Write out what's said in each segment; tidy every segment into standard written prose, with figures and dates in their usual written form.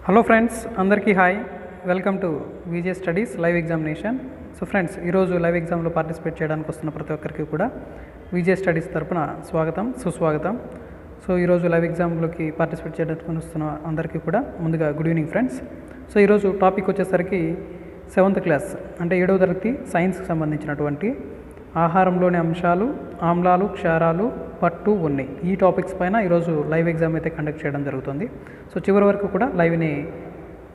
Hello friends, అందరికీ hi. Welcome to VJ studies live examination. So friends, ఈరోజు live ఎగ్జామ్లో participate చేయడానికి వస్తున్న ప్రతి ఒక్కరికి కూడా విజే స్టడీస్ తరపున స్వాగతం, సుస్వాగతం. సో ఈరోజు లైవ్ ఎగ్జామ్లోకి పార్టిసిపేట్ చేయడానికి వస్తున్న అందరికీ కూడా ముందుగా గుడ్ ఈవినింగ్ ఫ్రెండ్స్. సో ఈరోజు టాపిక్ వచ్చేసరికి 7th క్లాస్ అంటే 7వ తరగతి సైన్స్కి సంబంధించినటువంటి ఆహారంలోని అంశాలు, ఆమ్లాలు, క్షారాలు, పట్టు, ఉన్ని, ఈ టాపిక్స్ పైన ఈరోజు లైవ్ ఎగ్జామ్ అయితే కండక్ట్ చేయడం జరుగుతుంది. సో చివరి వరకు కూడా లైవ్ని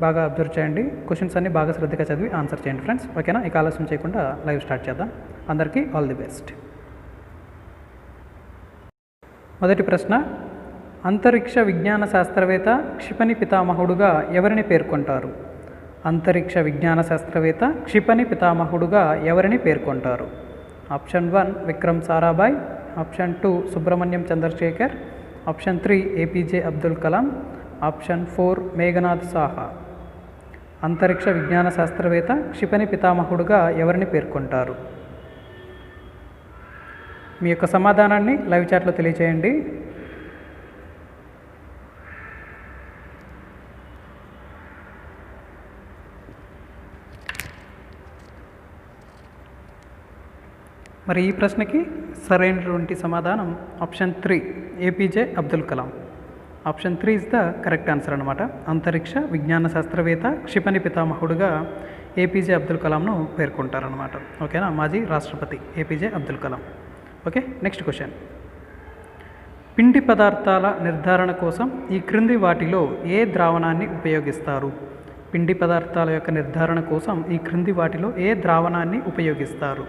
బాగా అబ్జర్వ్ చేయండి, క్వశ్చన్స్ అన్ని బాగా శ్రద్ధగా చదివి ఆన్సర్ చేయండి ఫ్రెండ్స్. ఓకేనా? ఇక ఆలస్యం చేయకుండా లైవ్ స్టార్ట్ చేద్దాం. అందరికీ ఆల్ ది బెస్ట్. మొదటి ప్రశ్న, అంతరిక్ష విజ్ఞాన శాస్త్రవేత్త క్షిపణి పితామహుడుగా ఎవరిని పేర్కొంటారు? అంతరిక్ష విజ్ఞాన శాస్త్రవేత్త క్షిపణి పితామహుడుగా ఎవరిని పేర్కొంటారు? Option 1 Vikram Sarabhai, option 2 Subrahmanyam Chandrasekhar, option 3 APJ Abdul Kalam, option 4 Meghnad Saha. అంతరిక్ష విజ్ఞాన శాస్త్రవేత్త క్షిపణి పితామహుడుగా ఎవరిని పేర్కొంటారు? మీ యొక్క సమాధానాన్ని లైవ్ చాట్లో తెలియచేయండి. మరి ఈ ప్రశ్నకి సరైనటువంటి సమాధానం option 3 APJ Abdul Kalam. Option 3 is the correct answer అనమాట. అంతరిక్ష విజ్ఞాన శాస్త్రవేత్త క్షిపణి పితామహుడుగా ఏపీజే అబ్దుల్ కలాంను పేర్కొంటారనమాట. ఓకేనా? మాజీ రాష్ట్రపతి APJ Abdul Kalam. Okay, next question. పిండి పదార్థాల నిర్ధారణ కోసం ఈ క్రింది వాటిలో ఏ ద్రావణాన్ని ఉపయోగిస్తారు? పిండి పదార్థాల యొక్క నిర్ధారణ కోసం ఈ క్రింది వాటిలో ఏ ద్రావణాన్ని ఉపయోగిస్తారు?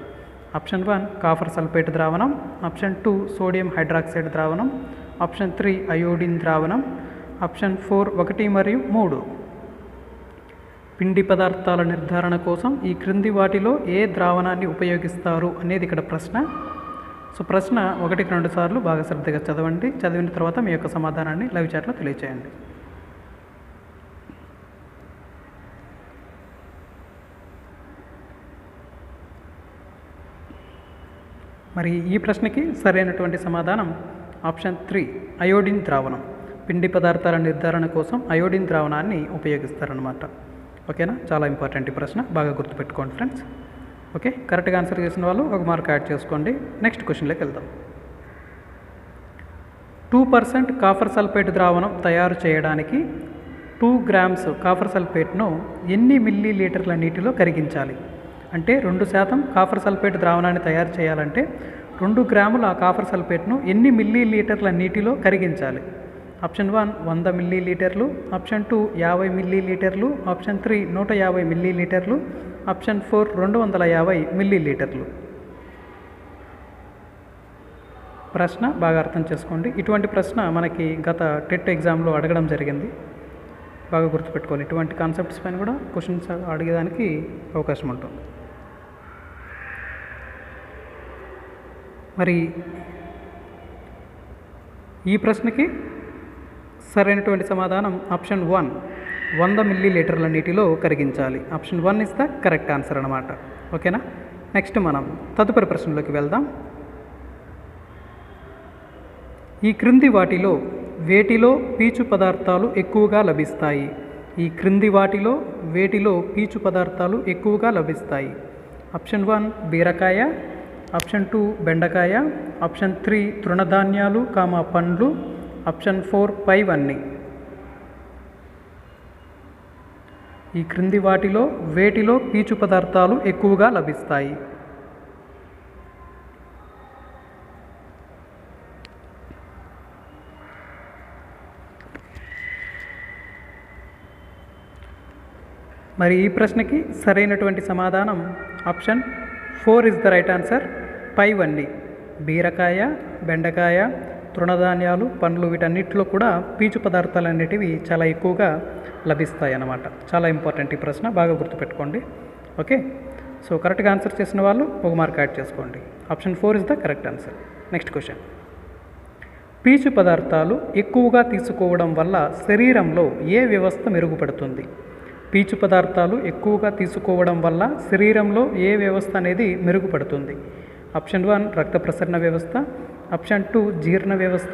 ఆప్షన్ 1 కాపర్ సల్ఫేట్ ద్రావణం, ఆప్షన్ 2 సోడియం హైడ్రాక్సైడ్ ద్రావణం, ఆప్షన్ 3 అయోడిన్ ద్రావణం, ఆప్షన్ 4 1 మరియు 3. పిండి పదార్థాల నిర్ధారణ కోసం ఈ క్రింది వాటిలో ఏ ద్రావణాన్ని ఉపయోగిస్తారు అనేది ఇక్కడ ప్రశ్న. సో ప్రశ్న 1కి 2 సార్లు బాగా శ్రద్ధగా చదవండి. చదివిన తర్వాత మీ యొక్క సమాధానాన్ని లైవ్ చాట్లో తెలియచేయండి. మరి ఈ ప్రశ్నకి సరైనటువంటి సమాధానం ఆప్షన్ 3 అయోడిన్ ద్రావణం. పిండి పదార్థాల నిర్ధారణ కోసం అయోడిన్ ద్రావణాన్ని ఉపయోగిస్తారనమాట. ఓకేనా? చాలా ఇంపార్టెంట్ ఈ ప్రశ్న, బాగా గుర్తుపెట్టుకోండి ఫ్రెండ్స్. ఓకే, కరెక్ట్గా ఆన్సర్ చేసిన వాళ్ళు 1 మార్క్ యాడ్ చేసుకోండి. నెక్స్ట్ క్వశ్చన్లోకి వెళ్దాం. 2% కాపర్ సల్ఫేట్ ద్రావణం తయారు చేయడానికి 2 గ్రామ్స్ కాపర్ సల్ఫేట్ను ఎన్ని మిల్లీ లీటర్ల నీటిలో కరిగించాలి? అంటే 2% కాపర్ సల్ఫేట్ ద్రావణాన్ని తయారు చేయాలంటే 2 గ్రాముల కాపర్ సల్ఫేట్ను ఎన్ని మిల్లీ లీటర్ల నీటిలో కరిగించాలి? ఆప్షన్ 1 100 మిల్లీ లీటర్లు, ఆప్షన్ 2 50 మిల్లీ లీటర్లు, ఆప్షన్ 3 150 మిల్లీ లీటర్లు, ఆప్షన్ 4 250 మిల్లీ లీటర్లు. ప్రశ్న బాగా అర్థం చేసుకోండి. ఇటువంటి ప్రశ్న మనకి గత టెట్ ఎగ్జామ్లో అడగడం జరిగింది. బాగా గుర్తుపెట్టుకోవాలి. ఇటువంటి కాన్సెప్ట్స్ పైన కూడా క్వశ్చన్స్ అడిగేదానికి అవకాశం ఉంటుంది. మరి ఈ ప్రశ్నకి సరైనటువంటి సమాధానం ఆప్షన్ 1 100 మిల్లీ లీటర్ల నీటిలో కరిగించాలి. Option 1 is the correct answer అనమాట. ఓకేనా? నెక్స్ట్ మనం తదుపరి ప్రశ్నలోకి వెళ్దాం. ఈ క్రింది వాటిలో వేటిలో పీచు పదార్థాలు ఎక్కువగా లభిస్తాయి? ఈ క్రింది వాటిలో వేటిలో పీచు పదార్థాలు ఎక్కువగా లభిస్తాయి? ఆప్షన్ 1 బీరకాయ, ఆప్షన్ 2 బెండకాయ, ఆప్షన్ 3 తృణధాన్యాలు, పండ్లు, ఆప్షన్ 4 పైవన్నీ. ఈ క్రింది వాటిలో వేటిలో పీచు పదార్థాలు ఎక్కువగా లభిస్తాయి? మరి ఈ ప్రశ్నకి సరైనటువంటి సమాధానం option 4 is the right answer. పైవన్నీ, బీరకాయ, బెండకాయ, తృణధాన్యాలు, పండ్లు, వీటన్నిటిలో కూడా పీచు పదార్థాలు అనేటివి చాలా ఎక్కువగా లభిస్తాయి అన్నమాట. చాలా ఇంపార్టెంట్ ఈ ప్రశ్న, బాగా గుర్తుపెట్టుకోండి. ఓకే, సో కరెక్ట్గా ఆన్సర్ చేసిన వాళ్ళు 1 మార్క్ యాడ్ చేసుకోండి. Option 4 is the correct answer. Next question. పీచు పదార్థాలు ఎక్కువగా తీసుకోవడం వల్ల శరీరంలో ఏ వ్యవస్థ మెరుగుపడుతుంది? పీచు పదార్థాలు ఎక్కువగా తీసుకోవడం వల్ల శరీరంలో ఏ వ్యవస్థ అనేది మెరుగుపడుతుంది? ఆప్షన్ 1 రక్త ప్రసరణ వ్యవస్థ, ఆప్షన్ 2 జీర్ణ వ్యవస్థ,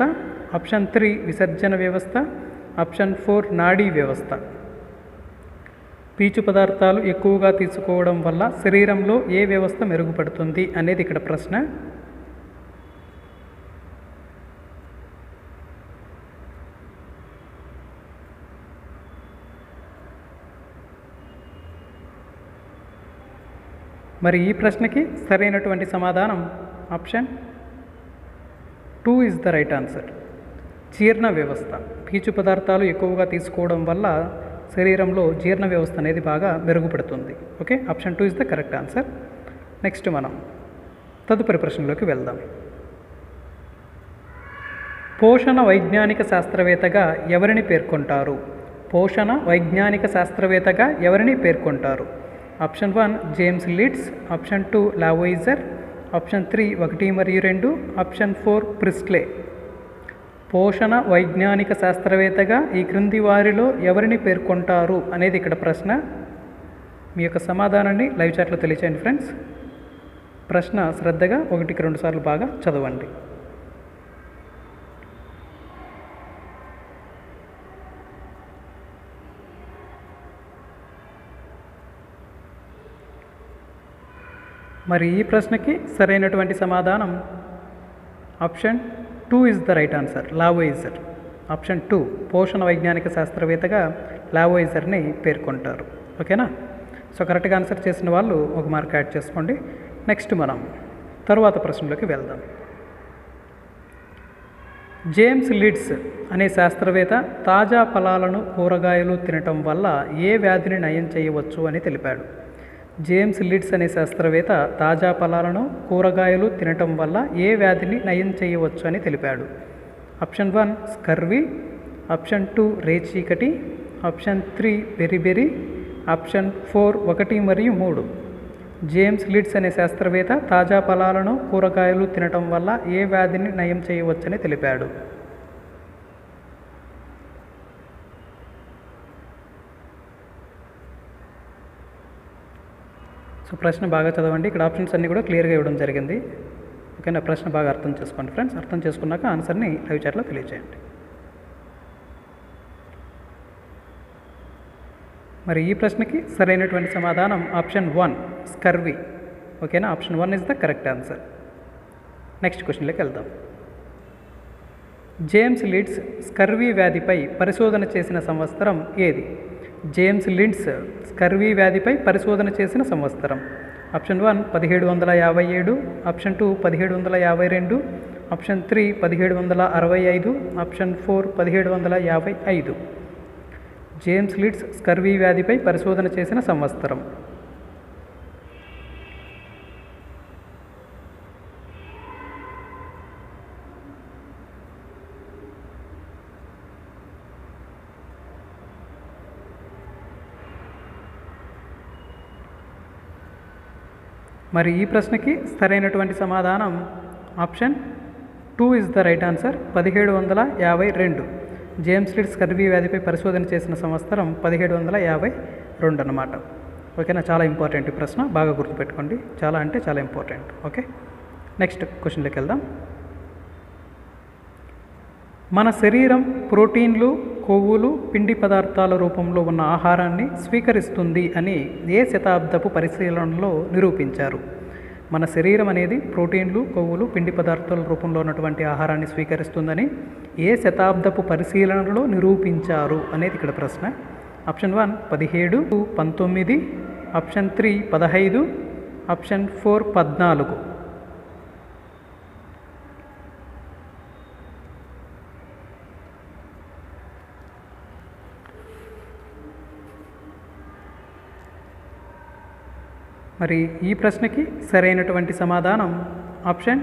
ఆప్షన్ 3 విసర్జన వ్యవస్థ, ఆప్షన్ 4 నాడీ వ్యవస్థ. పీచు పదార్థాలు ఎక్కువగా తీసుకోవడం వల్ల శరీరంలో ఏ వ్యవస్థ మెరుగుపడుతుంది అనేది ఇక్కడ ప్రశ్న. మరి ఈ ప్రశ్నకి సరైనటువంటి సమాధానం option 2 is the right answer. జీర్ణ వ్యవస్థ. పీచు పదార్థాలు ఎక్కువగా తీసుకోవడం వల్ల శరీరంలో జీర్ణ వ్యవస్థ అనేది బాగా మెరుగుపడుతుంది. Okay, option 2 is the correct answer. Next మనం తదుపరి ప్రశ్నలోకి వెళ్దాం. పోషణ వైజ్ఞానిక శాస్త్రవేత్తగా ఎవరిని పేర్కొంటారు? పోషణ వైజ్ఞానిక శాస్త్రవేత్తగా ఎవరిని పేర్కొంటారు? Option 1 James lids, option 2 Lavoisier, option 3 1 మరియు 2, ఆప్షన్ 4 ప్రిస్ట్లే. పోషణ వైజ్ఞానిక శాస్త్రవేత్తగా ఈ క్రింది వారిలో ఎవరిని పేర్కొంటారు అనేది ఇక్కడ ప్రశ్న. మీ యొక్క సమాధానాన్ని లైవ్ చాట్లో తెలియచేయండి ఫ్రెండ్స్. ప్రశ్న శ్రద్ధగా 1కి 2 సార్లు బాగా చదవండి. మరి ఈ ప్రశ్నకి సరైనటువంటి సమాధానం option 2 is the right answer, Lavoisier. Option 2 పోషణ వైజ్ఞానిక శాస్త్రవేత్తగా లావోయిజర్ని పేర్కొంటారు. ఓకేనా? సో కరెక్ట్గా ఆన్సర్ చేసిన వాళ్ళు 1 మార్క్ యాడ్ చేసుకోండి. నెక్స్ట్ మనం తరువాత ప్రశ్నలోకి వెళ్దాం. జేమ్స్ లిడ్స్ అనే శాస్త్రవేత్త తాజా ఫలాలను కూరగాయలు తినటం వల్ల ఏ వ్యాధిని నయం చేయవచ్చు అని తెలిపాడు? జేమ్స్ లిడ్స్ అనే శాస్త్రవేత్త తాజా ఫలాలను కూరగాయలు తినటం వల్ల ఏ వ్యాధిని నయం చేయవచ్చు అని తెలిపాడు? ఆప్షన్ 1 స్కర్వీ, ఆప్షన్ 2 రేచీకటి, ఆప్షన్ 3 బెరిబెరి, ఆప్షన్ 4 1 మరియు 3. జేమ్స్ లిడ్స్ అనే శాస్త్రవేత్త తాజా ఫలాలను కూరగాయలు తినటం వల్ల ఏ వ్యాధిని నయం చేయవచ్చని తెలిపాడు? సో ప్రశ్న బాగా చదవండి. ఇక్కడ ఆప్షన్స్ అన్నీ కూడా క్లియర్గా ఇవ్వడం జరిగింది. ఓకేనా? ప్రశ్న బాగా అర్థం చేసుకోండి ఫ్రెండ్స్. అర్థం చేసుకున్నాక ఆన్సర్ని లైవ్ చాట్లో తెలియజేయండి. మరి ఈ ప్రశ్నకి సరైనటువంటి సమాధానం ఆప్షన్ 1 స్కర్వీ. ఓకేనా? Option 1 is the correct answer. Next క్వశ్చన్లోకి వెళ్దాం. జేమ్స్ లిడ్స్ స్కర్వీ వ్యాధిపై పరిశోధన చేసిన సంవత్సరం ఏది? జేమ్స్ లిడ్స్ స్కర్వీ వ్యాధిపై పరిశోధన చేసిన సంవత్సరం. Option 1 1757, option 2 1752, option 3 1765, option 4 1755. James లిడ్స్ స్కర్వీ వ్యాధిపై పరిశోధన చేసిన సంవత్సరం. మరి ఈ ప్రశ్నకి సరైనటువంటి సమాధానం option 2 is the right answer, 1752. James లిడ్స్ స్కర్వీ వ్యాధిపై పరిశోధన చేసిన సంవత్సరం 1752 అన్నమాట. ఓకేనా? చాలా ఇంపార్టెంట్ ఈ ప్రశ్న, బాగా గుర్తుపెట్టుకోండి. చాలా అంటే చాలా ఇంపార్టెంట్. ఓకే, నెక్స్ట్ క్వశ్చన్లోకి వెళ్దాం. మన శరీరం ప్రోటీన్లు, కొవ్వులు, పిండి పదార్థాల రూపంలో ఉన్న ఆహారాన్ని స్వీకరిస్తుంది అని ఏ శతాబ్దపు పరిశీలనలో నిరూపించారు? మన శరీరం అనేది ప్రోటీన్లు, కొవ్వులు, పిండి పదార్థాల రూపంలో ఉన్నటువంటి ఆహారాన్ని స్వీకరిస్తుందని ఏ శతాబ్దపు పరిశీలనలో నిరూపించారు అనేది ఇక్కడ ప్రశ్న. Option 1 17, 19, option 3 15, option 4 14. మరి ఈ ప్రశ్నకి సరైనటువంటి సమాధానం option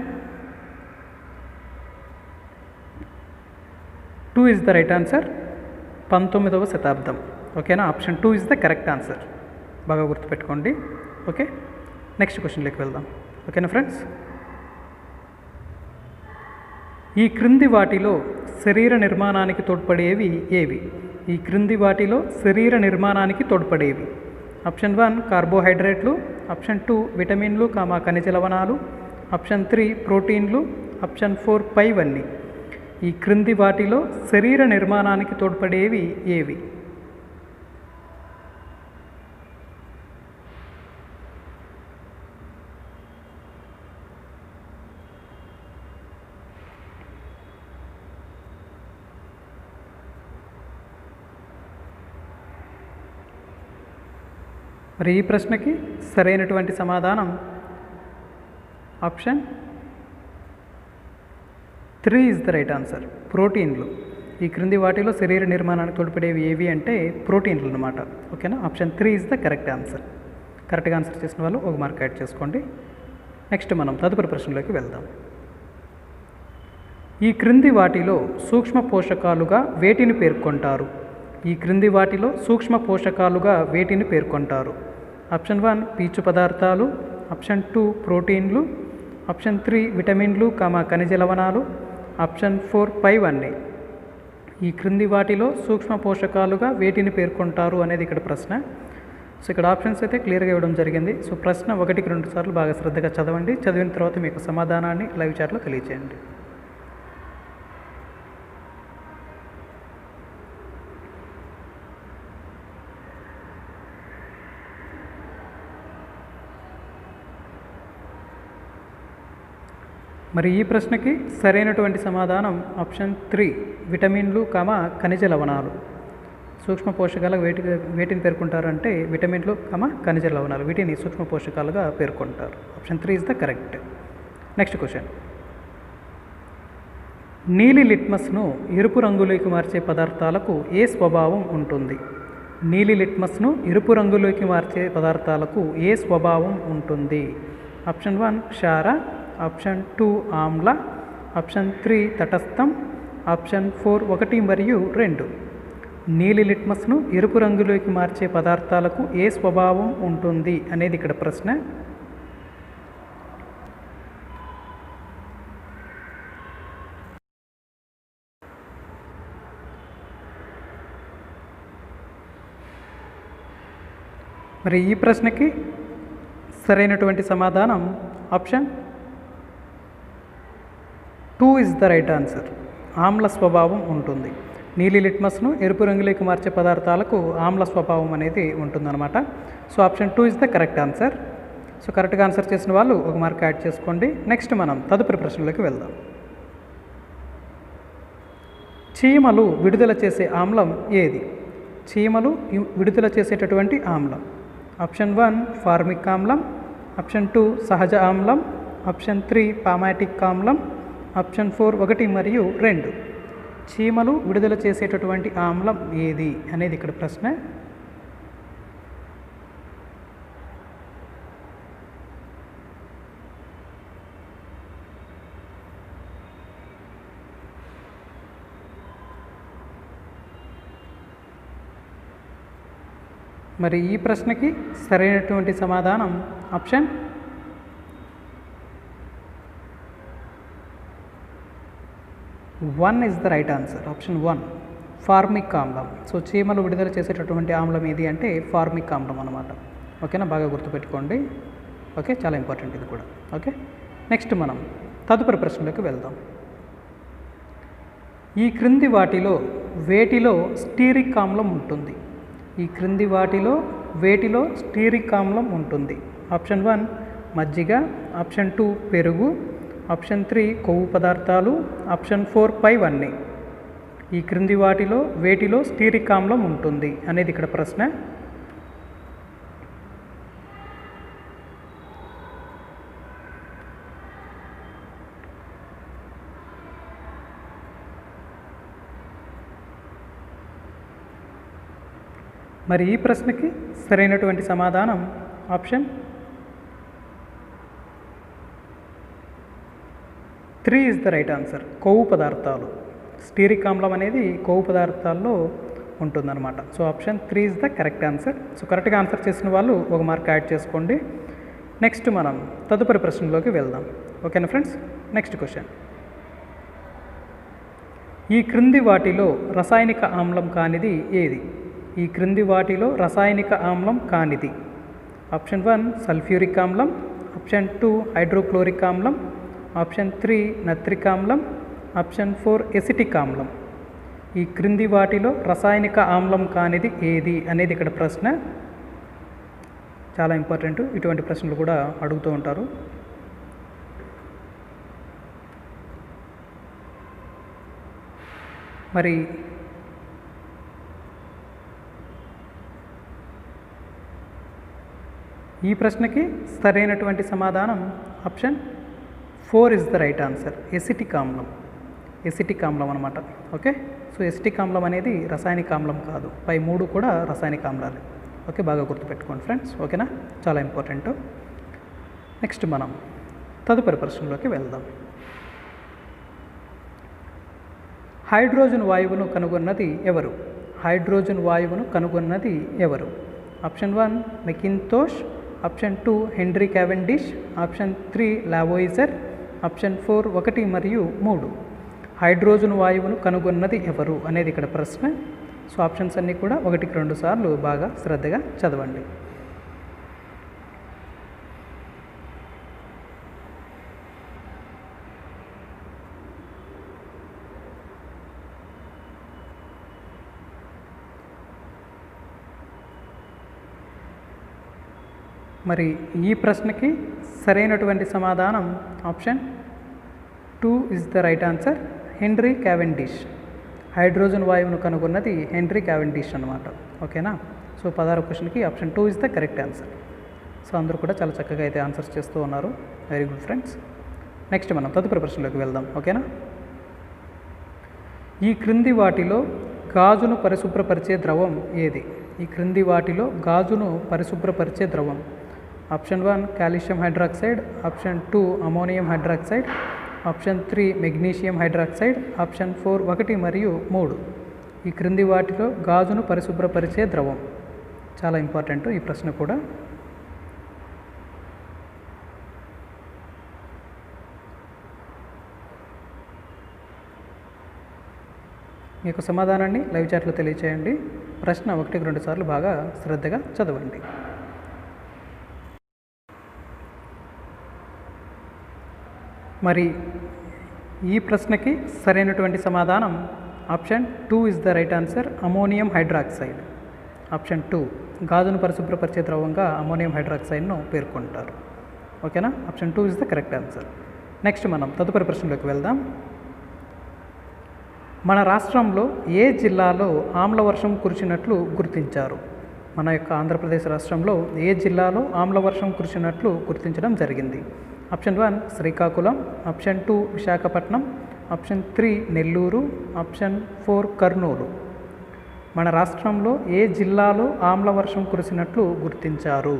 2 is the right answer, 19వ శతాబ్దం. ఓకేనా? Option 2 is the correct answer. బాగా గుర్తుపెట్టుకోండి. ఓకే, నెక్స్ట్ క్వశ్చన్లోకి వెళ్దాం. ఓకేనా ఫ్రెండ్స్? ఈ క్రింది వాటిలో శరీర నిర్మాణానికి తోడ్పడేవి ఏవి? ఈ క్రింది వాటిలో శరీర నిర్మాణానికి తోడ్పడేవి. ఆప్షన్ 1 కార్బోహైడ్రేట్లు, ఆప్షన్ 2 విటమిన్లు, ఖనిజ లవణాలు, ఆప్షన్ 3 ప్రోటీన్లు, ఆప్షన్ 4 పైవన్నీ. ఈ క్రింది వాటిలో శరీర నిర్మాణానికి తోడ్పడేవి ఏవి? మరి ఈ ప్రశ్నకి సరైనటువంటి సమాధానం option 3 is the right answer. ప్రోటీన్లు. ఈ క్రింది వాటిలో శరీర నిర్మాణానికి తోడ్పడేవి ఏవి అంటే ప్రోటీన్లు అన్నమాట. ఓకేనా, option 3 is the correct answer. కరెక్ట్గా ఆన్సర్ చేసిన వాళ్ళు ఒక మార్క్ యాడ్ చేసుకోండి. నెక్స్ట్ మనం తదుపరి ప్రశ్నలోకి వెళ్దాం. ఈ క్రింది వాటిలో సూక్ష్మ పోషకాలుగా వేటిని పేర్కొంటారు? ఈ క్రింది వాటిలో సూక్ష్మ పోషకాలుగా వేటిని పేర్కొంటారు? ఆప్షన్ 1 పీచు పదార్థాలు, ఆప్షన్ 2 ప్రోటీన్లు, ఆప్షన్ 3 విటమిన్లు, ఖనిజ లవణాలు, ఆప్షన్ 4 పైవన్నీ. ఈ క్రింది వాటిలో సూక్ష్మ పోషకాలుగా వేటిని పేర్కొంటారు అనేది ఇక్కడ ప్రశ్న. సో ఇక్కడ ఆప్షన్స్ అయితే క్లియర్గా ఇవ్వడం జరిగింది. సో ప్రశ్న 1కి 2 సార్లు బాగా శ్రద్ధగా చదవండి. చదివిన తర్వాత మీకు సమాధానాన్ని లైవ్ చాట్లో తెలియజేయండి. మరి ఈ ప్రశ్నకి సరైనటువంటి సమాధానం ఆప్షన్ 3 విటమిన్లు, ఖనిజ లవణాలు. సూక్ష్మ పోషకాలుగా వేటిని పేర్కొంటారంటే విటమిన్లు, ఖనిజ లవణాలు. వీటిని సూక్ష్మ పోషకాలుగా పేర్కొంటారు. Option 3 is the correct. Next question. నీలి లిట్మస్ను ఎరుపు రంగులోకి మార్చే పదార్థాలకు ఏ స్వభావం ఉంటుంది? నీలి లిట్మస్ను ఎరుపు రంగులోకి మార్చే పదార్థాలకు ఏ స్వభావం ఉంటుంది? ఆప్షన్ 1 క్షార, ఆప్షన్ 2 ఆమ్ల, ఆప్షన్ 3 తటస్థం, ఆప్షన్ 4 1 మరియు 2. నీలి లిట్మస్ను ఎరుపు రంగులోకి మార్చే పదార్థాలకు ఏ స్వభావం ఉంటుంది అనేది ఇక్కడ ప్రశ్న. మరి ఈ ప్రశ్నకి సరైనటువంటి సమాధానం option 2 is the right answer. ఆమ్ల స్వభావం ఉంటుంది. నీలి లిట్మస్ను ఎరుపు రంగులోకి మార్చే పదార్థాలకు ఆమ్ల స్వభావం అనేది ఉంటుందన్నమాట. So option 2 is the correct answer. So కరెక్ట్గా ఆన్సర్ చేసిన వాళ్ళు ఒక మార్క్ యాడ్ చేసుకోండి. నెక్స్ట్ మనం తదుపరి ప్రశ్నలోకి వెళ్దాం. చీమలు విడుదల చేసే ఆమ్లం ఏది? చీమలు విడుదల చేసేటటువంటి ఆమ్లం. ఆప్షన్ 1 ఫార్మిక్ ఆమ్లం, ఆప్షన్ 2 సహజ ఆమ్లం, ఆప్షన్ 3 పామాటిక్ ఆమ్లం, ఆప్షన్ 4 1 మరియు 2. చీమలు విడుదల చేసేటటువంటి ఆమ్లం ఏది అనేది ఇక్కడ ప్రశ్న. మరి ఈ ప్రశ్నకి సరైనటువంటి సమాధానం option 1 is the right answer. Option 1 formic ఆమ్లం. సో చీమలు విడుదల చేసేటటువంటి ఆమ్లం ఏది అంటే ఫార్మిక్ ఆమ్లం అన్నమాట. ఓకేనా, బాగా గుర్తుపెట్టుకోండి. ఓకే, చాలా ఇంపార్టెంట్ ఇది కూడా. ఓకే, నెక్స్ట్ మనం తదుపరి ప్రశ్నలోకి వెళ్దాం. ఈ క్రింది వాటిలో వేటిలో స్టీరిక్ ఆమ్లం ఉంటుంది? ఈ క్రింది వాటిలో వేటిలో స్టీరిక్ ఆమ్లం ఉంటుంది? ఆప్షన్ 1 మజ్జిగ, ఆప్షన్ 2 పెరుగు, ఆప్షన్ 3 కొవ్వు పదార్థాలు, ఆప్షన్ 4 పైవన్నీ. ఈ క్రింది వాటిలో వేటిలో స్టీరిక్ ఆమ్లం ఉంటుంది అనేది ఇక్కడ ప్రశ్న. మరి ఈ ప్రశ్నకి సరైనటువంటి సమాధానం option 3 is the right answer. కొవ్వు పదార్థాలు. స్టీరిక్ ఆమ్లం అనేది కొవ్వు పదార్థాల్లో ఉంటుందన్నమాట. So option 3 is the correct answer. So కరెక్ట్గా ఆన్సర్ చేసిన వాళ్ళు ఒక మార్క్ యాడ్ చేసుకోండి. నెక్స్ట్ మనం తదుపరి ప్రశ్నలోకి వెళ్దాం. ఓకేనా ఫ్రెండ్స్, నెక్స్ట్ క్వశ్చన్. ఈ క్రింది వాటిలో రసాయనిక ఆమ్లం కానిది ఏది? ఈ క్రింది వాటిలో రసాయనిక ఆమ్లం కానిది. ఆప్షన్ 1 సల్ఫ్యూరిక్ ఆమ్లం, ఆప్షన్ 2 హైడ్రోక్లోరిక్ ఆమ్లం, ఆప్షన్ 3 నత్రిక్ ఆమ్లం, ఆప్షన్ 4 ఎసిటిక్ ఆమ్లం. ఈ క్రింది వాటిలో రసాయనిక ఆమ్లం కానిది ఏది అనేది ఇక్కడ ప్రశ్న. చాలా ఇంపార్టెంట్, ఇటువంటి ప్రశ్నలు కూడా అడుగుతూ ఉంటారు. మరి ఈ ప్రశ్నకి సరైనటువంటి సమాధానం option 4 is the right answer. Acetic ఆమ్లం. ఎసిటిక్ ఆమ్లం అనమాట. ఓకే, సో ఎసిటిక్ ఆమ్లం అనేది రసాయనిక ఆమ్లం కాదు, పై 3 కూడా రసాయనిక ఆమ్లాలే. ఓకే, బాగా గుర్తుపెట్టుకోండి ఫ్రెండ్స్. ఓకేనా, చాలా ఇంపార్టెంట్. నెక్స్ట్ మనం తదుపరి ప్రశ్నలోకి వెళ్దాం. హైడ్రోజన్ వాయువును కనుగొన్నది ఎవరు? హైడ్రోజన్ వాయువును కనుగొన్నది ఎవరు? Option 1 Mackintosh, option 2 Henry Cavendish, option 3 Lavoisier, option 4 1 మరియు 3. హైడ్రోజన్ వాయువును కనుగొన్నది ఎవరు అనేది ఇక్కడ ప్రశ్న. సో ఆప్షన్స్ అన్నీ కూడా 1కి 2 సార్లు బాగా శ్రద్ధగా చదవండి. మరి ఈ ప్రశ్నకి సరైనటువంటి సమాధానం option 2 is the right answer. Henry Cavendish. Hydrogen వాయువును కనుగొన్నది హెన్రీ క్యావెండిష్ అనమాట. ఓకేనా, సో 16వ క్వశ్చన్కి option 2 is the correct answer. So అందరూ కూడా చాలా చక్కగా అయితే ఆన్సర్స్ చేస్తూ ఉన్నారు. Very good friends. నెక్స్ట్ మనం తదుపరి ప్రశ్నలోకి వెళ్దాం. ఓకేనా, ఈ క్రింది వాటిలో గాజును పరిశుభ్రపరిచే ద్రవం ఏది? ఈ క్రింది వాటిలో గాజును పరిశుభ్రపరిచే ద్రవం. Option 1 calcium hydroxide, option 2 ammonium hydroxide, option 3 magnesium hydroxide, option 4 1 మరియు 3. ఈ క్రింది వాటిలో గాజును పరిశుభ్రపరిచే ద్రవం. చాలా ఇంపార్టెంట్ ఈ ప్రశ్న కూడా. మీకు సమాధానాన్ని లైవ్ చాట్లో తెలియచేయండి. ప్రశ్న 1కి 2 సార్లు బాగా శ్రద్ధగా చదవండి. మరి ఈ ప్రశ్నకి సరైనటువంటి సమాధానం option 2 is the right answer. Ammonium hydroxide. Option 2 గాజును పరిశుభ్రపరిచే ద్రవంగా అమోనియం హైడ్రాక్సైడ్ను పేర్కొంటారు. ఓకేనా, option 2 is the correct answer. Next మనం తదుపరి ప్రశ్నలోకి వెళ్దాం. మన రాష్ట్రంలో ఏ జిల్లాలో ఆమ్లవర్షం కురిసినట్లు గుర్తించారు? మన యొక్క ఆంధ్రప్రదేశ్ రాష్ట్రంలో ఏ జిల్లాలో ఆమ్లవర్షం కురిసినట్లు గుర్తించడం జరిగింది? Option 1 Srikakulam, option 2 Visakhapatnam, option 3 Nellore, option 4 Kurnool. మన రాష్ట్రంలో ఏ జిల్లాలో ఆమ్లవర్షం కురిసినట్లు గుర్తించారు?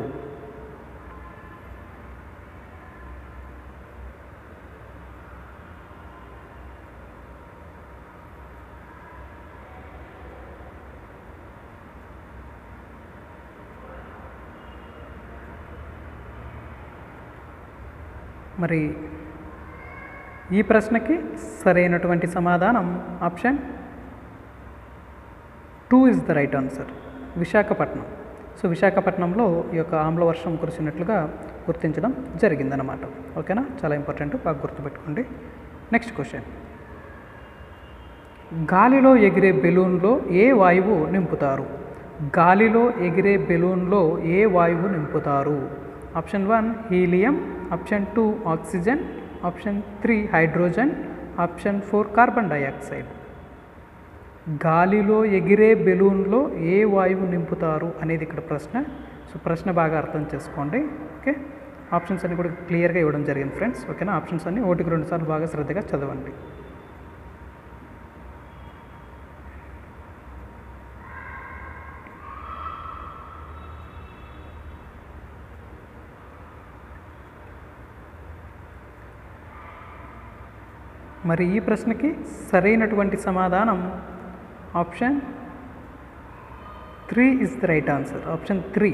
మరి ఈ ప్రశ్నకి సరైనటువంటి సమాధానం option 2 is the right answer. Visakhapatnam. So విశాఖపట్నంలో ఈ యొక్క ఆమ్లవర్షం కురిసినట్లుగా గుర్తించడం జరిగిందనమాట. ఓకేనా, చాలా ఇంపార్టెంట్, బాగా గుర్తుపెట్టుకోండి. Next question. గాలిలో ఎగిరే బెలూన్లో ఏ వాయువు నింపుతారు? గాలిలో ఎగిరే బెలూన్లో ఏ వాయువు నింపుతారు? Option 1 helium, option 2 oxygen, option 3 hydrogen, option 4 carbon dioxide. గాలిలో ఎగిరే బెలూన్లో ఏ వాయువు నింపుతారు అనేది ఇక్కడ ప్రశ్న. సో ప్రశ్న బాగా అర్థం చేసుకోండి. ఓకే, ఆప్షన్స్ అన్ని కూడా క్లియర్గా ఇవ్వడం జరిగింది ఫ్రెండ్స్. ఓకేనా, ఆప్షన్స్ అన్ని 1కి 2 సార్లు బాగా శ్రద్ధగా చదవండి. మరి ఈ ప్రశ్నకి సరైనటువంటి సమాధానం option 3 is the right answer. Option 3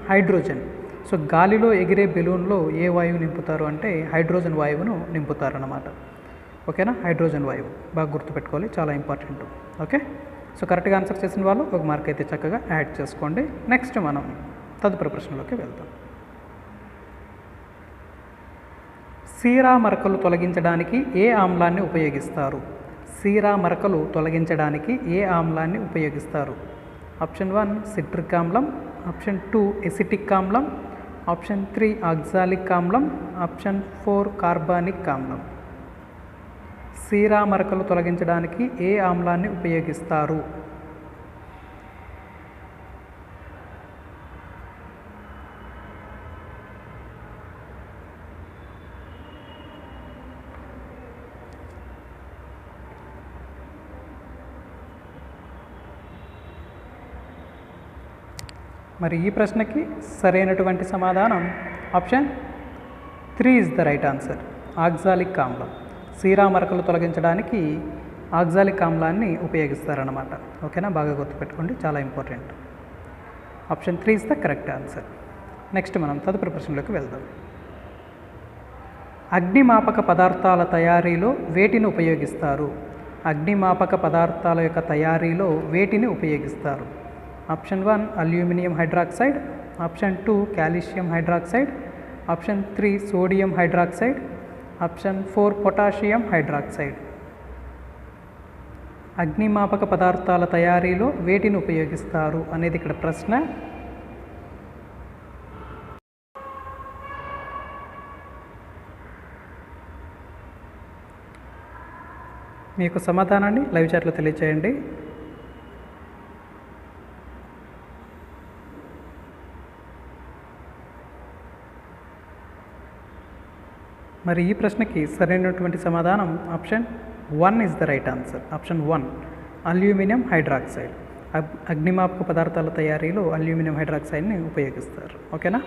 hydrogen. So గాలిలో ఎగిరే బెలూన్లో ఏ వాయువు నింపుతారు అంటే హైడ్రోజన్ వాయువును నింపుతారన్నమాట. ఓకేనా, హైడ్రోజన్ వాయువు బాగా గుర్తుపెట్టుకోవాలి, చాలా ఇంపార్టెంట్. ఓకే, సో కరెక్ట్గా ఆన్సర్ చేసిన వాళ్ళు ఒక మార్క్ అయితే చక్కగా యాడ్ చేసుకోండి. నెక్స్ట్ మనం తదుపరి ప్రశ్నలోకి వెళ్తాం. సీరా మరకలు తొలగించడానికి ఏ ఆమ్లాన్ని ఉపయోగిస్తారు? సీరా మరకలు తొలగించడానికి ఏ ఆమ్లాన్ని ఉపయోగిస్తారు? ఆప్షన్ 1 సిట్రిక్ ఆమ్లం, ఆప్షన్ 2 ఎసిటిక్ ఆమ్లం, ఆప్షన్ 3 ఆక్సాలిక్ ఆమ్లం, ఆప్షన్ 4 కార్బానిక్ ఆమ్లం. సీరా మరకలు తొలగించడానికి ఏ ఆమ్లాన్ని ఉపయోగిస్తారు? మరి ఈ ప్రశ్నకి సరైనటువంటి సమాధానం option 3 is the right answer. Oxalic ఆమ్లం. సీరా మరకలు తొలగించడానికి ఆక్సాలిక్ ఆమ్లాన్ని ఉపయోగిస్తారన్నమాట. ఓకేనా, బాగా గుర్తుపెట్టుకోండి, చాలా important. Option 3 is the correct answer. Next మనం తదుపరి ప్రశ్నలోకి వెళ్దాం. అగ్నిమాపక పదార్థాల తయారీలో వేటిని ఉపయోగిస్తారు? అగ్నిమాపక పదార్థాల యొక్క తయారీలో వేటిని ఉపయోగిస్తారు? Option 1 aluminium hydroxide, option 2 calcium hydroxide, option 3 sodium hydroxide, option 4 potassium hydroxide. అగ్నిమాపక పదార్థాల తయారీలో వేటిని ఉపయోగిస్తారు అనేది ఇక్కడ ప్రశ్న. మీకు సమాధానాన్ని లైవ్ చాట్లో తెలియచేయండి. మరి ఈ ప్రశ్నకి సరైనటువంటి సమాధానం option 1 is the right answer. Option 1 aluminium hydroxide. అగ్నిమాపక పదార్థాల తయారీలో అల్యూమినియం హైడ్రాక్సైడ్ని ఉపయోగిస్తారు. ఓకేనా,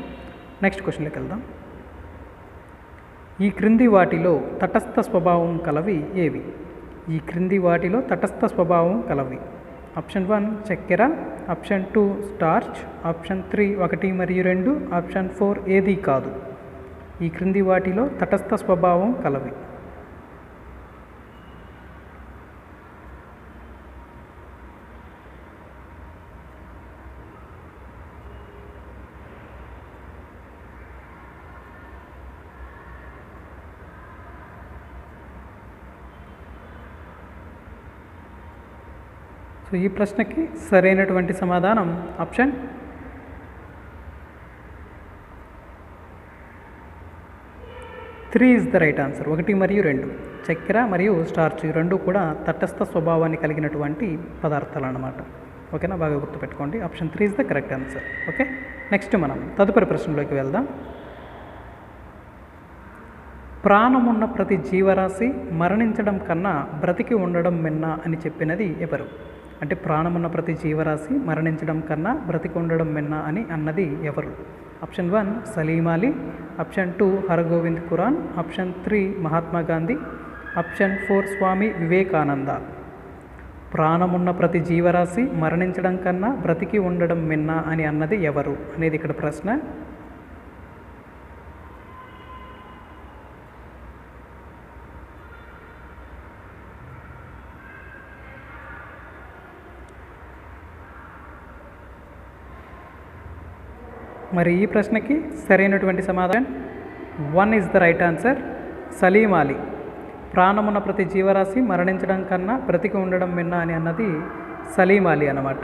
నెక్స్ట్ క్వశ్చన్లోకి వెళ్దాం. ఈ క్రింది వాటిలో తటస్థ స్వభావం కలవి ఏవి? ఈ క్రింది వాటిలో తటస్థ స్వభావం కలవి. ఆప్షన్ 1 చక్కెర, ఆప్షన్ 2 స్టార్చ్, ఆప్షన్ 3 1 మరియు 2, ఆప్షన్ 4 ఏది కాదు. ఈ క్రింది వాటిలో తటస్థ స్వభావం కలవి. సో ఈ ప్రశ్నకి సరైనటువంటి సమాధానం option 3 is the right answer. 1 మరియు 2 చక్కెర మరియు స్టార్చ్ ఈ రెండు కూడా తటస్థ స్వభావాన్ని కలిగినటువంటి పదార్థాలు అన్నమాట. ఓకేనా, బాగా గుర్తుపెట్టుకోండి. Option 3 is the correct answer. Okay, next మనం తదుపరి ప్రశ్నలోకి వెళ్దాం. ప్రాణమున్న ప్రతి జీవరాశి మరణించడం కన్నా బ్రతికి ఉండడం మిన్నా అని చెప్పినది ఎవరు? అంటే ప్రాణమున్న ప్రతి జీవరాశి మరణించడం కన్నా బ్రతికి ఉండడం మిన్నా అని అన్నది ఎవరు? Option 1 Salim Ali, option 2 Hargobind Khorana, option 3 Mahatma Gandhi, option 4 Swami Vivekananda. ప్రాణమున్న ప్రతి జీవరాశి మరణించడం కన్నా బ్రతికి ఉండడం మిన్నా అని అన్నది ఎవరు అనేది ఇక్కడ ప్రశ్న. మరి ఈ ప్రశ్నకి సరైనటువంటి సమాధానం 1 is the right answer. Salim Ali. ప్రాణమున్న ప్రతి జీవరాశి మరణించడం కన్నా బ్రతికి ఉండడం మిన్నా అని అన్నది సలీం అలీ అన్నమాట.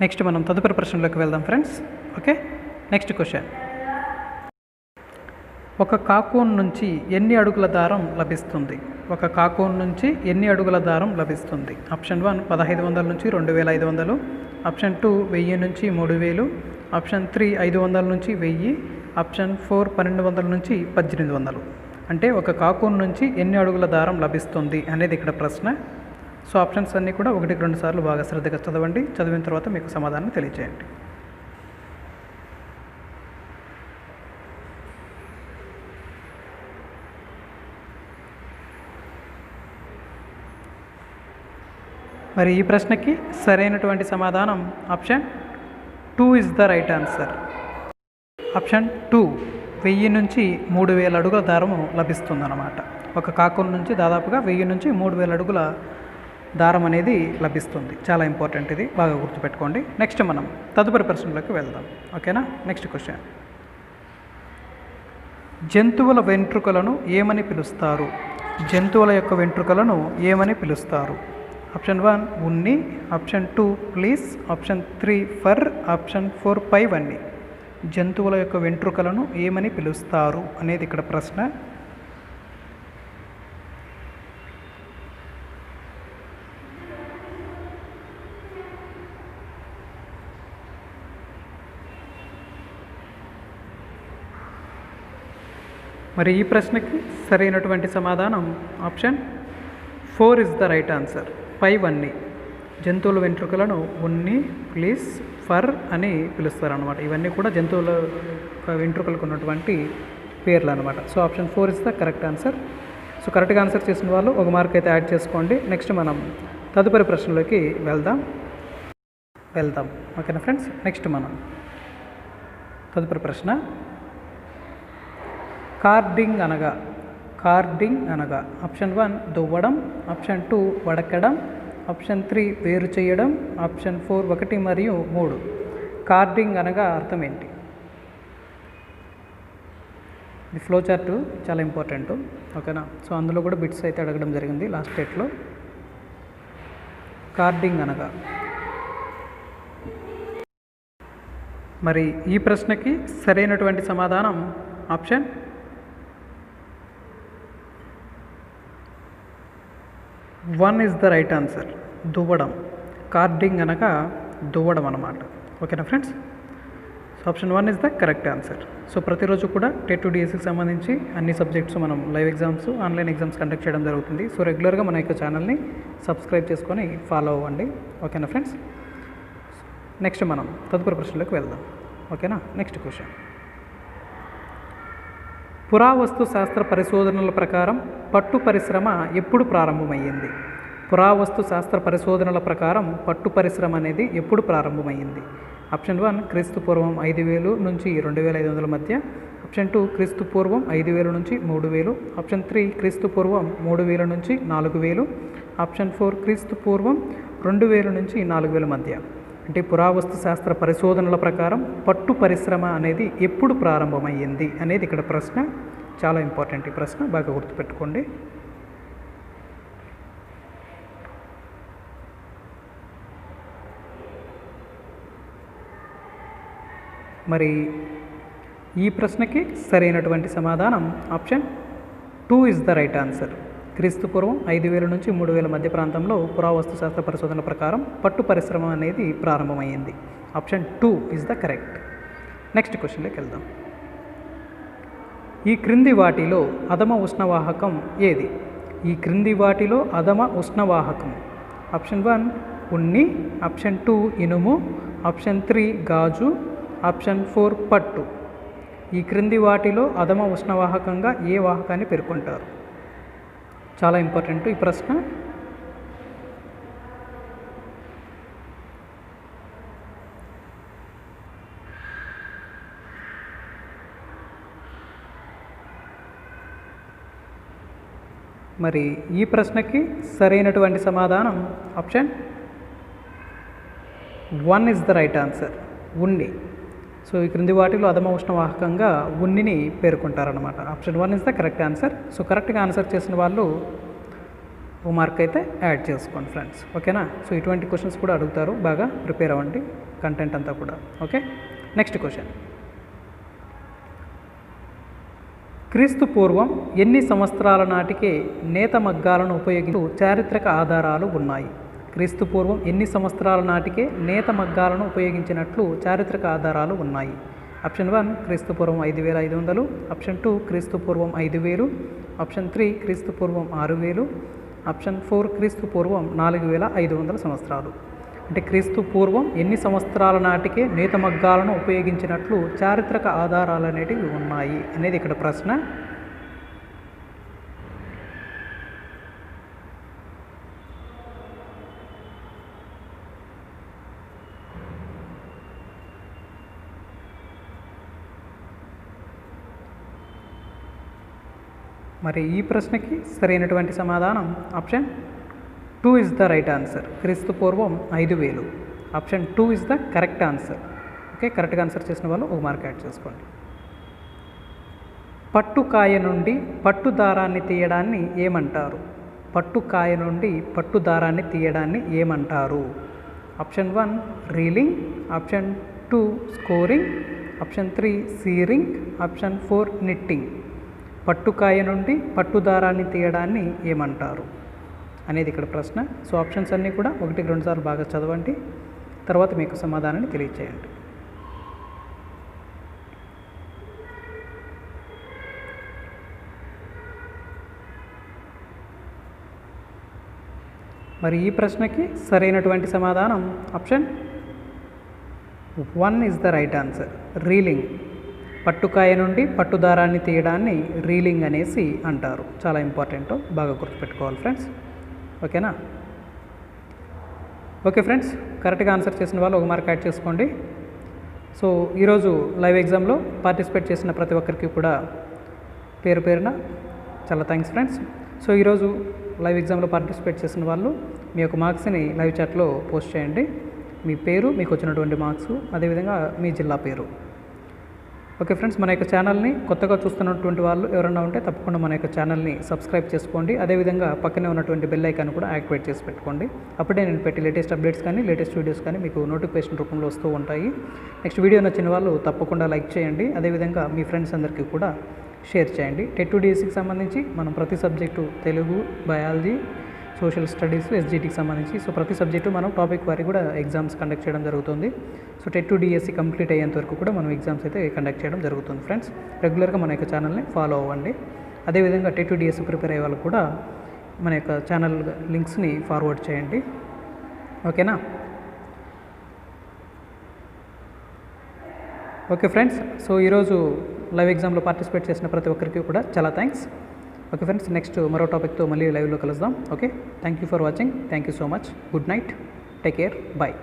నెక్స్ట్ మనం తదుపరి ప్రశ్నలోకి వెళ్దాం ఫ్రెండ్స్. Okay, next question. ఒక కాకోన్ నుంచి ఎన్ని అడుగుల దారం లభిస్తుంది? ఒక కాకోన్ నుంచి ఎన్ని అడుగుల దారం లభిస్తుంది? ఆప్షన్ 1 1500 నుంచి 2500, ఆప్షన్ 2 1000 నుంచి 3000, ఆప్షన్ 3 500 నుంచి 1000, ఆప్షన్ 4 1200 నుంచి 1800. అంటే ఒక కాకోన్ నుంచి ఎన్ని అడుగుల దారం లభిస్తుంది అనేది ఇక్కడ ప్రశ్న. సో ఆప్షన్స్ అన్నీ కూడా 1-2 సార్లు బాగా శ్రద్ధగా చదవండి. చదివిన తర్వాత మీకు సమాధానం తెలియజేయండి. మరి ఈ ప్రశ్నకి సరైనటువంటి సమాధానం option 2 is the right answer. Option 2 1000 నుంచి 3000 అడుగుల దారము లభిస్తుందన్నమాట. ఒక కాకోన్ నుంచి దాదాపుగా 1000 నుంచి 3000 అడుగుల దారం అనేది లభిస్తుంది. చాలా ఇంపార్టెంట్, ఇది బాగా గుర్తుపెట్టుకోండి. నెక్స్ట్ మనం తదుపరి ప్రశ్నలోకి వెళ్దాం. ఓకేనా, నెక్స్ట్ క్వశ్చన్. జంతువుల వెంట్రుకలను ఏమని పిలుస్తారు? జంతువుల యొక్క వెంట్రుకలను ఏమని పిలుస్తారు? Option 1 Unni, option 2 please, option 3 for, option 4 పైవన్నీ. జంతువుల యొక్క వెంట్రుకలను ఏమని పిలుస్తారు అనేది ఇక్కడ ప్రశ్న. మరి ఈ ప్రశ్నకి సరైనటువంటి సమాధానం option 4 is the right answer. పైవన్నీ. జంతువుల వెంట్రుకలను ఉన్ని, ప్లీస్, ఫర్ అని పిలుస్తారు అనమాట. ఇవన్నీ కూడా జంతువుల వెంట్రుకలకు ఉన్నటువంటి పేర్లు అనమాట. So option 4 is the correct answer. So కరెక్ట్గా ఆన్సర్ చేసిన వాళ్ళు ఒక మార్క్ అయితే యాడ్ చేసుకోండి. నెక్స్ట్ మనం తదుపరి ప్రశ్నలోకి వెళ్దాం. ఓకేనా ఫ్రెండ్స్. నెక్స్ట్ మనం తదుపరి ప్రశ్న, కార్డింగ్ అనగా ఆప్షన్ 1 దువ్వడం, ఆప్షన్ 2 వడకడం, ఆప్షన్ 3 వేరు చేయడం, ఆప్షన్ 4 1 మరియు 3. కార్డింగ్ అనగా అర్థం ఏంటి? ఈ ఫ్లో చార్ట్ చాలా ఇంపార్టెంట్. ఓకేనా. సో అందులో కూడా బిట్స్ అయితే అడగడం జరిగింది లాస్ట్ డేట్లో. కార్డింగ్ అనగా మరి ఈ ప్రశ్నకి సరైనటువంటి సమాధానం option 1 is the right answer. దువ్వడం. కార్డింగ్ అనగా దువ్వడం అన్నమాట. ఓకేనా friends. So option 1 is the correct answer. So ప్రతిరోజు కూడా టెట్ టు డిఎస్సికి సంబంధించి అన్ని సబ్జెక్ట్స్ మనం live exams, online exams conduct చేయడం జరుగుతుంది. సో రెగ్యులర్గా మన యొక్క ఛానల్ని సబ్స్క్రైబ్ చేసుకొని ఫాలో అవ్వండి. ఓకేనా ఫ్రెండ్స్. నెక్స్ట్ మనం తదుపరి ప్రశ్నలోకి వెళ్దాం. ఓకేనా. నెక్స్ట్ క్వశ్చన్, పురావస్తు శాస్త్ర పరిశోధనల ప్రకారం పట్టు పరిశ్రమ ఎప్పుడు ప్రారంభమయ్యింది? పురావస్తు శాస్త్ర పరిశోధనల ప్రకారం పట్టు పరిశ్రమ అనేది ఎప్పుడు ప్రారంభమైంది? ఆప్షన్ 1 క్రీస్తు పూర్వం 5000 నుంచి 2500 మధ్య, ఆప్షన్ 2 క్రీస్తు పూర్వం 5000 నుంచి 3000, ఆప్షన్ 3 క్రీస్తు పూర్వం 3000 నుంచి 4000, ఆప్షన్ 4 క్రీస్తు పూర్వం 2000 నుంచి 4000 మధ్య. అంటే పురావస్తు శాస్త్ర పరిశోధనల ప్రకారం పట్టు పరిశ్రమ అనేది ఎప్పుడు ప్రారంభమయ్యింది అనేది ఇక్కడ ప్రశ్న. చాలా ఇంపార్టెంట్ ఈ ప్రశ్న, బాగా గుర్తుపెట్టుకోండి. మరి ఈ ప్రశ్నకి సరైనటువంటి సమాధానం option 2 is the right answer. క్రీస్తు పూర్వం 5000 నుంచి 3000 మధ్య ప్రాంతంలో పురావస్తు శాస్త్ర పరిశోధనల ప్రకారం పట్టు పరిశ్రమ అనేది ప్రారంభమైంది. Option 2 is the correct. Next క్వశ్చన్లోకి వెళ్దాం. ఈ క్రింది వాటిలో అధమ ఉష్ణవాహకం ఏది? ఈ క్రింది వాటిలో అధమ ఉష్ణవాహకం. ఆప్షన్ 1 ఉన్ని, ఆప్షన్ 2 ఇనుము, ఆప్షన్ 3 గాజు, ఆప్షన్ 4 పట్టు. ఈ క్రింది వాటిలో అధమ ఉష్ణవాహకంగా ఏ వాహకాన్ని పేర్కొంటారు? చాలా ఇంపార్టెంట్ ఈ ప్రశ్న. మరి ఈ ప్రశ్నకి సరైనటువంటి సమాధానం option 1 is the right answer. ఉన్ని. సో ఈ క్రింది వాటిలో అధమ ఉష్ణవాహకంగా ఉన్నిని పేర్కొంటారనమాట. Option 1 is the correct answer. So కరెక్ట్గా ఆన్సర్ చేసిన వాళ్ళు ఓ మార్క్ అయితే యాడ్ చేసుకోండి ఫ్రెండ్స్. ఓకేనా. సో ఇటువంటి క్వశ్చన్స్ కూడా అడుగుతారు, బాగా ప్రిపేర్ అవ్వండి కంటెంట్ అంతా కూడా. ఓకే. నెక్స్ట్ క్వశ్చన్, క్రీస్తు పూర్వం ఎన్ని సంవత్సరాల నాటికే నేత మగ్గాలను ఉపయోగించు చారిత్రక ఆధారాలు ఉన్నాయి? క్రీస్తు పూర్వం ఎన్ని సంవత్సరాల నాటికే నేత మగ్గాలను ఉపయోగించినట్లు చారిత్రక ఆధారాలు ఉన్నాయి? ఆప్షన్ 1 క్రీస్తు పూర్వం 5500, ఆప్షన్ 2 క్రీస్తు పూర్వం 5000, ఆప్షన్ 3 క్రీస్తు పూర్వం 6000, ఆప్షన్ 4 క్రీస్తు పూర్వం 4500 సంవత్సరాలు. అంటే క్రీస్తు పూర్వం ఎన్ని సంవత్సరాల నాటికే నేత మగ్గాలను ఉపయోగించినట్లు చారిత్రక ఆధారాలు అనేటివి ఉన్నాయి అనేది ఇక్కడ ప్రశ్న. మరి ఈ ప్రశ్నకి సరైనటువంటి సమాధానం option 2 is the right answer. క్రీస్తు పూర్వం 5000. Option 2 is the correct answer. Okay. కరెక్ట్గా ఆన్సర్ చేసిన వాళ్ళు ఒక మార్క్ యాడ్ చేసుకోండి. పట్టుకాయ నుండి పట్టు దారాన్ని తీయడాన్ని ఏమంటారు? పట్టుకాయ నుండి పట్టు దారాన్ని తీయడాన్ని ఏమంటారు? Option 1 reeling, option 2 scoring, option 3 searing, option 4 knitting. పట్టుకాయ నుండి పట్టు దారాన్ని తీయడాన్ని ఏమంటారు అనేది ఇక్కడ ప్రశ్న. సో ఆప్షన్స్ అన్నీ కూడా 1-2 సార్లు బాగా చదవండి, తర్వాత మీకు సమాధానాన్ని తెలియచేయండి. మరి ఈ ప్రశ్నకి సరైనటువంటి సమాధానం option 1 is the right answer. Reeling. పట్టుకాయ నుండి పట్టుదారాన్ని తీయడాన్ని రీలింగ్ అనేసి అంటారు. చాలా ఇంపార్టెంట్, బాగా గుర్తుపెట్టుకోవాలి ఫ్రెండ్స్. ఓకేనా? ఓకే ఫ్రెండ్స్, కరెక్ట్గా ఆన్సర్ చేసిన వాళ్ళు 1 మార్క్ యాడ్ చేసుకోండి. సో ఈరోజు లైవ్ ఎగ్జామ్లో పార్టిసిపేట్ చేసిన ప్రతి ఒక్కరికి కూడా పేరు పేరున చాలా థ్యాంక్స్ ఫ్రెండ్స్. సో ఈరోజు లైవ్ ఎగ్జామ్లో పార్టిసిపేట్ చేసిన వాళ్ళు మీ యొక్క మార్క్స్ని లైవ్ చాట్లో పోస్ట్ చేయండి. మీ పేరు, మీకు వచ్చినటువంటి మార్క్స్, అదేవిధంగా మీ జిల్లా పేరు. ఓకే ఫ్రెండ్స్, మన యొక్క ఛానల్ని కొత్తగా చూస్తున్నటువంటి వాళ్ళు ఎవరైనా ఉంటే తప్పకుండా మన యొక్క ఛానల్ని సబ్స్క్రైబ్ చేసుకోండి. అదేవిధంగా పక్కనే ఉన్నటువంటి బెల్ ఐకాన్ కూడా యాక్టివేట్ చేసి పెట్టుకోండి. అప్పుడే నేను పెట్టి లేటెస్ట్ అప్డేట్స్ కానీ లేటెస్ట్ వీడియోస్ కానీ మీకు నోటిఫికేషన్ రూపంలో వస్తూ ఉంటాయి. నెక్స్ట్ వీడియో నచ్చిన వాళ్ళు తప్పకుండా లైక్ చేయండి. అదేవిధంగా మీ ఫ్రెండ్స్ అందరికీ కూడా షేర్ చేయండి. టెట్ టు డిఎస్సికి సంబంధించి మనం ప్రతి subject Telugu, biology, social studies, ఎస్జిటికి సంబంధించి సో ప్రతి సబ్జెక్టు మనం టాపిక్ వారి కూడా ఎగ్జామ్స్ కండక్ట్ చేయడం జరుగుతుంది. So TET to DSC complete అయ్యేంత వరకు కూడా మనం ఎగ్జామ్స్ అయితే కండక్ట్ చేయడం జరుగుతుంది ఫ్రెండ్స్. రెగ్యులర్గా మన యొక్క ఛానల్ని ఫాలో అవ్వండి. అదేవిధంగా టెట్ టు డిఎస్సి ప్రిపేర్ అయ్యే వాళ్ళు కూడా మన యొక్క ఛానల్ లింక్స్ని ఫార్వర్డ్ చేయండి. ఓకేనా? ఓకే ఫ్రెండ్స్, సో ఈరోజు లైవ్ ఎగ్జామ్లో పార్టిసిపేట్ చేసిన ప్రతి ఒక్కరికి కూడా చాలా థ్యాంక్స్. ఓకే ఫ్రెండ్స్, నెక్స్ట్ మరో టాపిక్తో మళ్ళీ లైవ్లో కలుద్దాం. Okay, thank you for watching. Thank you so much. Good night. Take care. Bye.